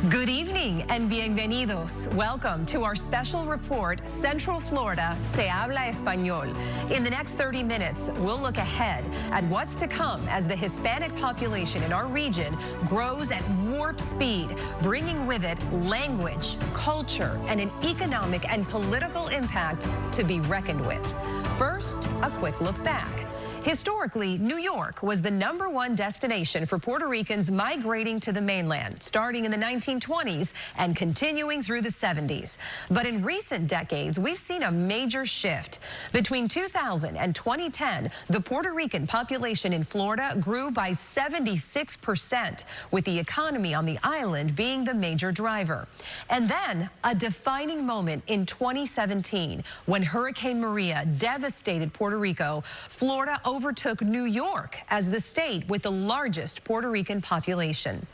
Good evening and bienvenidos. Welcome to our special report, Central Florida, Se Habla Español. In the next 30 minutes, we'll look ahead at what's to come as the Hispanic population in our region grows at warp speed, bringing with it language, culture, and an economic and political impact to be reckoned with. First, a quick look back. Historically, New York was the #1 destination for Puerto Ricans migrating to the mainland, starting in the 1920s and continuing through the 70s. But in recent decades, we've seen a major shift. Between 2000 and 2010, the Puerto Rican population in Florida grew by 76%, with the economy on the island being the major driver. And then a defining moment in 2017, when Hurricane Maria devastated Puerto Rico. Florida overtook New York as the state with the largest Puerto Rican population.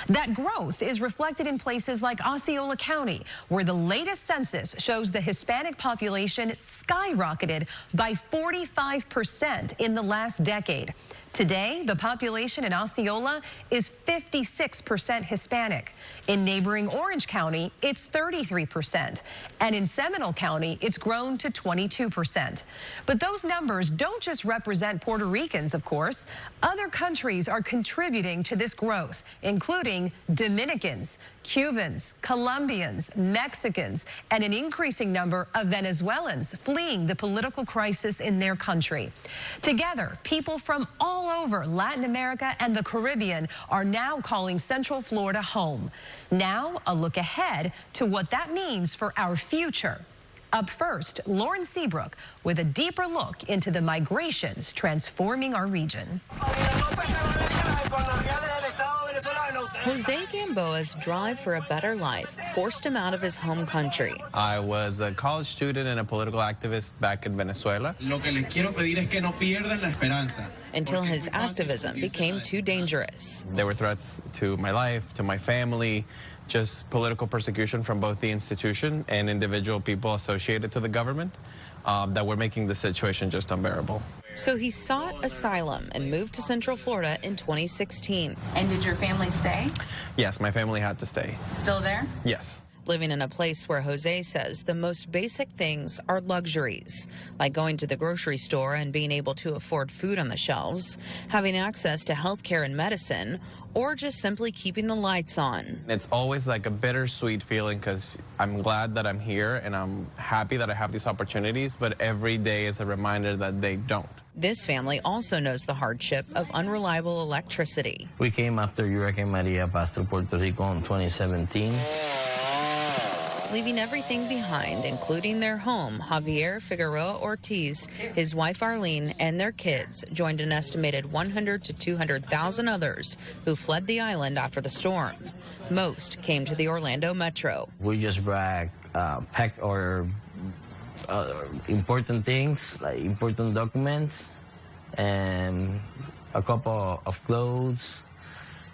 That growth is reflected in places like Osceola County, where the latest census shows the Hispanic population skyrocketed by 45% in the last decade. Today, the population in Osceola is 56% Hispanic. In neighboring Orange County, it's 33%. And in Seminole County, it's grown to 22%. But those numbers don't just represent Puerto Ricans, of course. Other countries are contributing to this growth, including Dominicans, Cubans, Colombians, Mexicans, and an increasing number of Venezuelans fleeing the political crisis in their country. Together, people from all over Latin America and the Caribbean are now calling Central Florida home. Now, a look ahead to what that means for our future. Up first, Lauren Seabrook with a deeper look into the migrations transforming our region. Jose Gamboa's drive for a better life forced him out of his home country. I was a college student and a political activist back in Venezuela. Until his activism became too dangerous. There were threats to my life, to my family, just political persecution from both the institution and individual people associated to the government that were making the situation just unbearable. So he sought asylum and moved to Central Florida in 2016. And did your family stay? Yes, my family had to stay. Still there? Yes. Living in a place where Jose says the most basic things are luxuries, like going to the grocery store and being able to afford food on the shelves, having access to health care and medicine, or just simply keeping the lights on. It's always like a bittersweet feeling because I'm glad that I'm here and I'm happy that I have these opportunities, but every day is a reminder that they don't. This family also knows the hardship of unreliable electricity. We came after Hurricane Maria passed through Puerto Rico in 2017. Leaving everything behind, including their home, Javier Figueroa Ortiz, his wife ARLEEN, and their kids joined an estimated 100,000 to 200,000 others who fled the island after the storm. Most came to the Orlando metro. We just packed important things, like important documents, and a couple of clothes,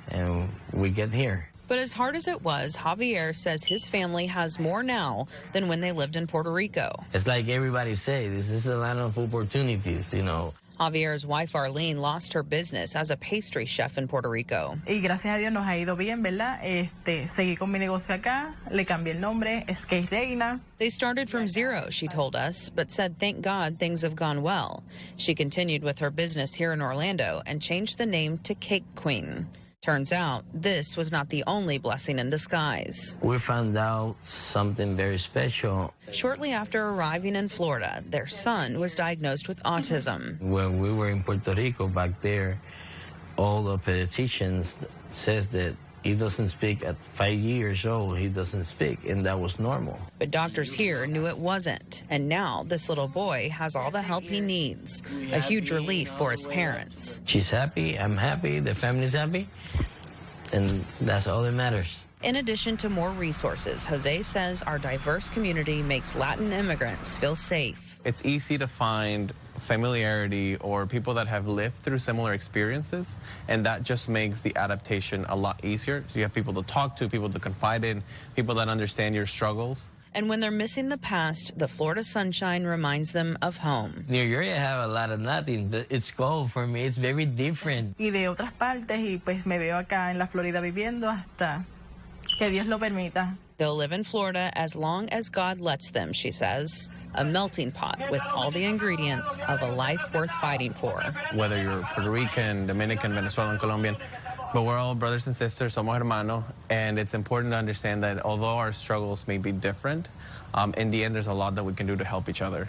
and we get here. But as hard as it was, Javier says his family has more now than when they lived in Puerto Rico. It's like everybody say, this is a land of opportunities, you know. Javier's wife ARLEEN lost her business as a pastry chef in Puerto Rico. Y gracias a Dios nos ha ido bien, ¿verdad? Seguí con mi negocio acá, le cambié el nombre, es Cake Reina. They started from zero, she told us, but said thank God things have gone well. She continued with her business here in Orlando and changed the name to Cake Queen. Turns out, this was not the only blessing in disguise. We found out something very special. Shortly after arriving in Florida, their son was diagnosed with autism. When we were in Puerto Rico back there, all the pediatricians says that he doesn't speak at 5 years old. He doesn't speak, and that was normal. But doctors here knew it wasn't. And now this little boy has all the help he needs. A huge relief for his parents. She's happy, I'm happy, the family's happy, and that's all that matters. In addition to more resources, Jose says our diverse community makes Latin immigrants feel safe. It's easy to find familiarity or people that have lived through similar experiences, and that just makes the adaptation a lot easier. So you have people to talk to, people to confide in, people that understand your struggles. And when they're missing the past, the Florida sunshine reminds them of home. New York, I have a lot of nothing, but it's cold for me. It's very different. Y de otras partes, y pues me veo acá en la Florida viviendo hasta que Dios lo permita. They'll live in Florida as long as God lets them, she says. A melting pot with all the ingredients of a life worth fighting for. Whether you're Puerto Rican, Dominican, Venezuelan, Colombian, but we're all brothers and sisters, somos hermanos, and it's important to understand that although our struggles may be different, in the end, there's a lot that we can do to help each other.